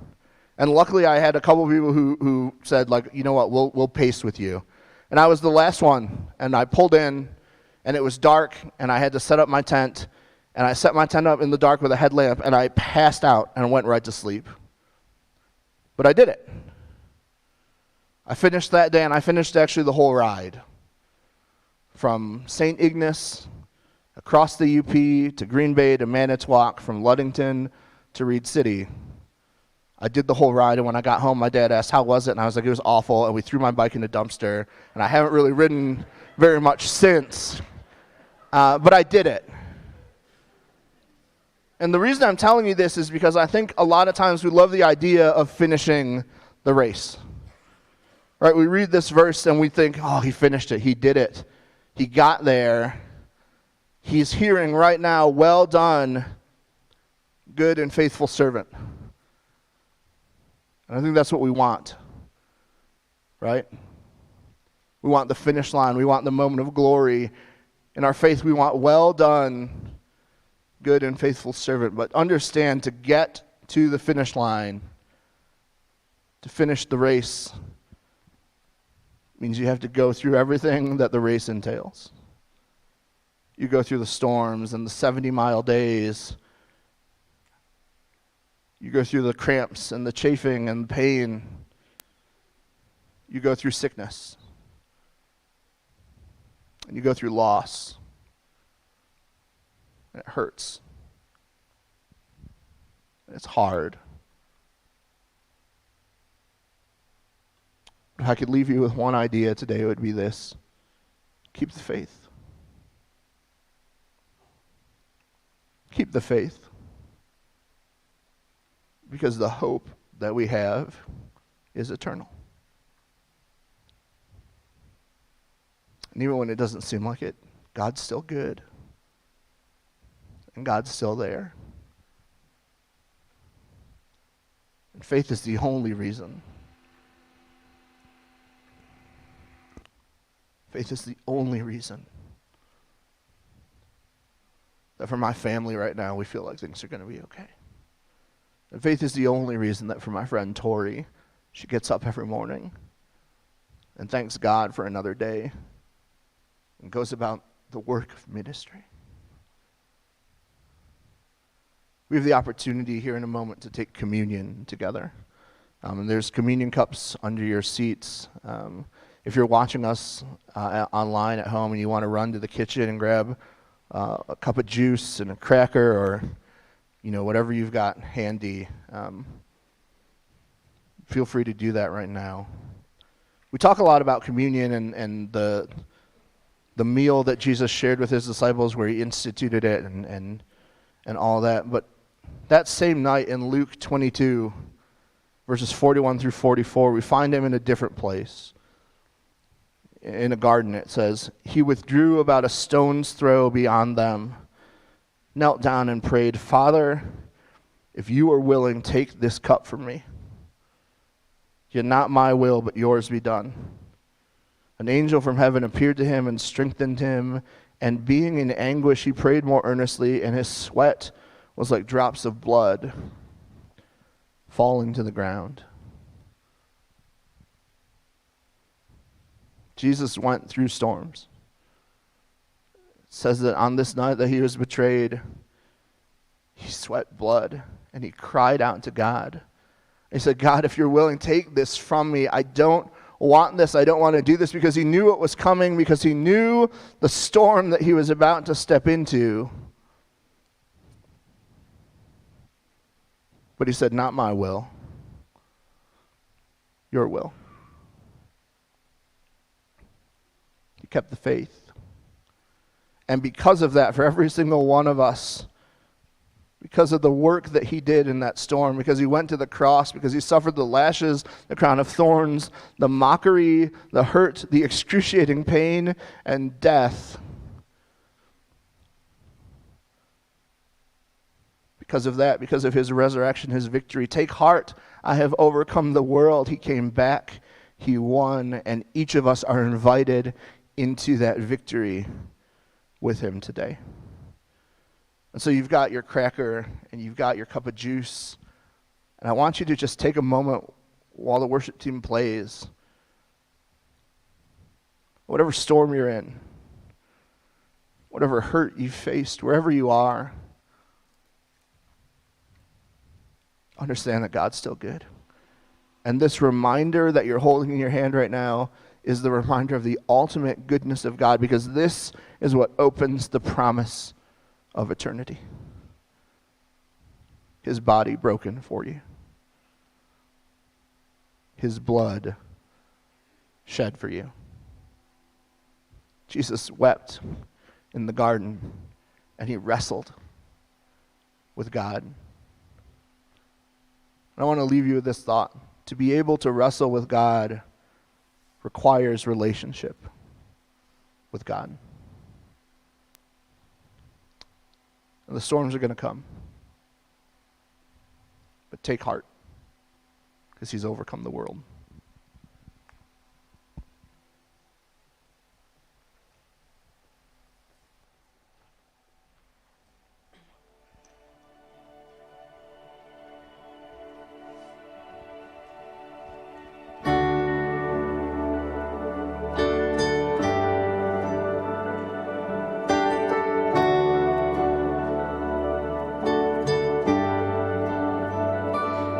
And luckily I had a couple of people who said, like, you know what, we'll pace with you. And I was the last one. And I pulled in, and it was dark, and I had to set up my tent. And I set my tent up in the dark with a headlamp, and I passed out and went right to sleep. But I did it. I finished that day, and I finished actually the whole ride. From St. Ignace, across the UP, to Green Bay, to Manitowoc, from Ludington to Reed City. I did the whole ride, and when I got home, my dad asked, how was it? And I was like, it was awful, and we threw my bike in a dumpster, and I haven't really ridden very much since. But I did it. And the reason I'm telling you this is because I think a lot of times we love the idea of finishing the race. Right? We read this verse and we think, oh, he finished it. He did it. He got there. He's hearing right now, well done, good and faithful servant. And I think that's what we want. Right? We want the finish line. We want the moment of glory. In our faith, we want well done, good and faithful servant. But understand, to get to the finish line, to finish the race, means you have to go through everything that the race entails. You go through the storms and the 70-mile days. You go through the cramps and the chafing and the pain. You go through sickness. and you go through loss, and it hurts, and it's hard. If I could leave you with one idea today, it would be this: keep the faith. Keep the faith. Because the hope that we have is eternal. And even when it doesn't seem like it, God's still good. And God's still there. And faith is the only reason. Faith is the only reason that for my family right now, we feel like things are going to be okay. And faith is the only reason that for my friend Tori, she gets up every morning and thanks God for another day and goes about the work of ministry. We have the opportunity here in a moment to take communion together. And there's communion cups under your seats. If you're watching us online at home and you want to run to the kitchen and grab a cup of juice and a cracker or whatever you've got handy, feel free to do that right now. We talk a lot about communion and the meal that Jesus shared with his disciples where he instituted it and all that. But that same night in Luke 22, verses 41 through 44, we find him in a different place. In a garden, it says, he withdrew about a stone's throw beyond them, knelt down and prayed, Father, if you are willing, take this cup from me. Yet not my will, but yours be done. An angel from heaven appeared to him and strengthened him, and being in anguish, he prayed more earnestly, and his sweat was like drops of blood falling to the ground. Jesus went through storms. It says that on this night that he was betrayed, he sweat blood, and he cried out to God. He said, God, if you're willing, take this from me. I don't want this. I don't want to do this, because he knew it was coming, because he knew the storm that he was about to step into. But he said, not my will, your will. He kept the faith. And because of that, for every single one of us, because of the work that he did in that storm, because he went to the cross, because he suffered the lashes, the crown of thorns, the mockery, the hurt, the excruciating pain, and death. Because of that, because of his resurrection, his victory, take heart, I have overcome the world. He came back, he won, and each of us are invited into that victory with him today. And so you've got your cracker and you've got your cup of juice. And I want you to just take a moment while the worship team plays. Whatever storm you're in, whatever hurt you've faced, wherever you are, understand that God's still good. And this reminder that you're holding in your hand right now is the reminder of the ultimate goodness of God, because this is what opens the promise of eternity. His body broken for you. His blood shed for you. Jesus wept in the garden, and he wrestled with God. And I want to leave you with this thought. To be able to wrestle with God requires relationship with God. And the storms are going to come. But take heart, because he's overcome the world.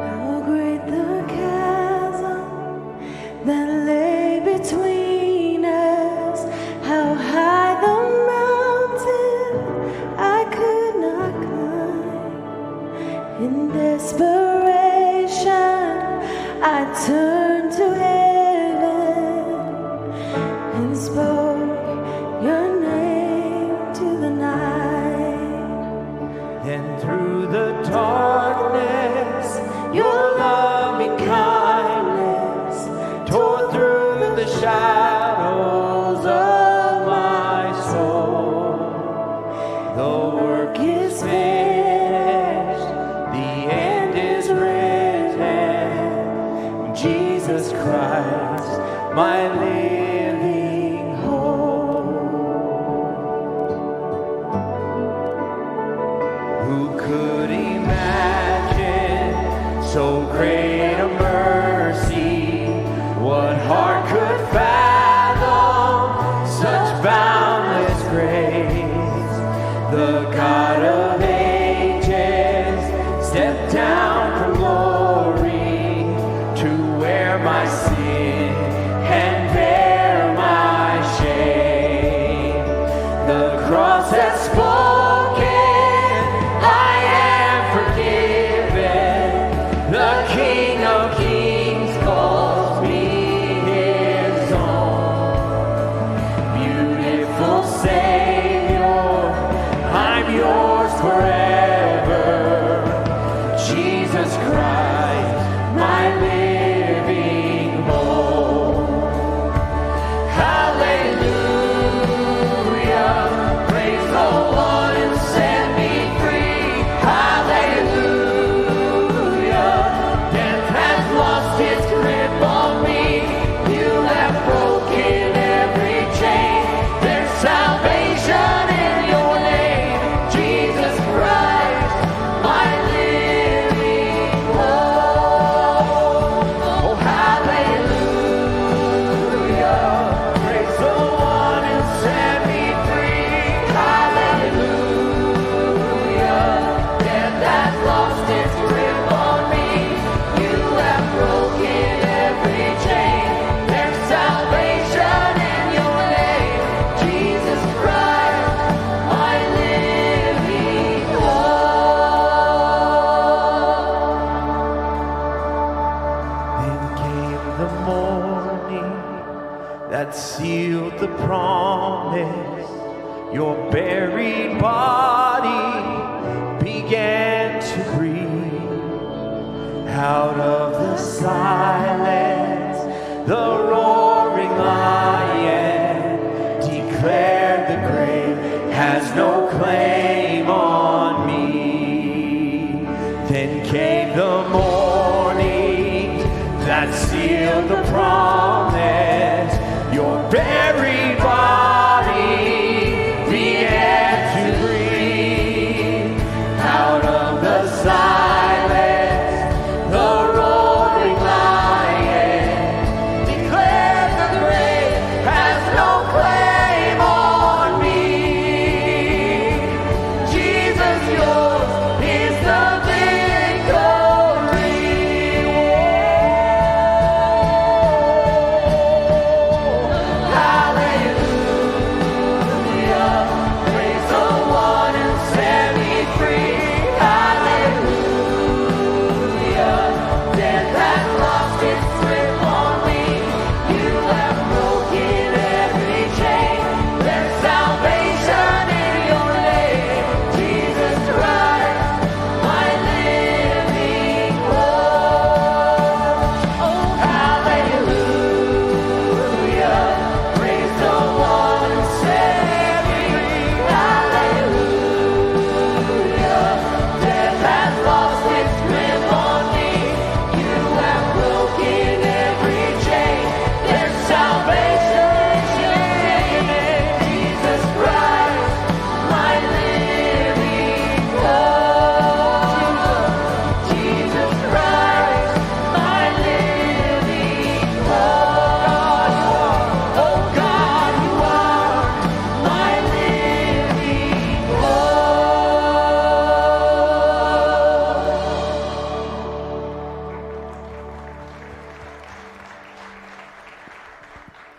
How great the chasm returned to heaven and spoke your name to the night. And through the darkness, your loving kindness tore through the shadows of my soul. The work is finished, the end is written. Jesus Christ, my living hope. Who could imagine so great a mercy? What heart could fathom such boundless grace? The God of ages stepped down from glory to wear my sin and bear my shame. The cross has spoken, I am forgiven. The King of Kings calls me his own. Beautiful Savior, I'm yours forever. Jesus Christ, my living hope. Hallelujah, praise the one who set me free. Hallelujah, death has lost its grip on me. You have broken every chain. There's salvation in your name, Jesus Christ, my living hope. Oh, hallelujah, praise the one who set me free. Hallelujah, death has lost its grip on me. You have broken every chain. There's salvation in your name, Jesus Christ, my living hope. Then came the morning that sealed the promise. Your buried body began to breathe. Out of the silence, the roaring lion declared the grave has no claim on me. Then came the morning that sealed the promise. Your buried body began to breathe. Out of the silence, the roaring lion declared the grave has no claim on me. Jesus, yours is the victory. Hallelujah.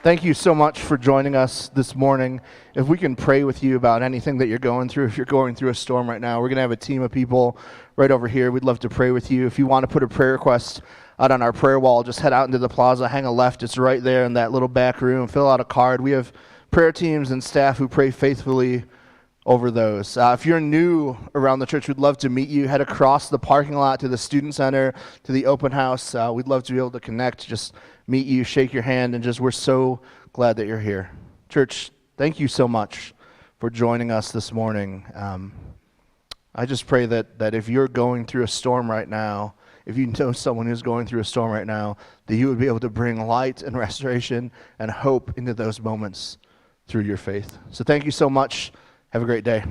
Thank you so much for joining us this morning. If we can pray with you about anything that you're going through, if you're going through a storm right now, we're going to have a team of people right over here. We'd love to pray with you. If you want to put a prayer request out on our prayer wall, just head out into the plaza, hang a left. It's right there in that little back room. Fill out a card. We have prayer teams and staff who pray faithfully over those. If you're new around the church, we'd love to meet you. Head across the parking lot to the student center, to the open house. We'd love to be able to connect, just meet you, shake your hand, and we're so glad that you're here. Church, thank you so much for joining us this morning. I just pray that if you're going through a storm right now, if you know someone who's going through a storm right now, that you would be able to bring light and restoration and hope into those moments through your faith. So thank you so much. Have a great day.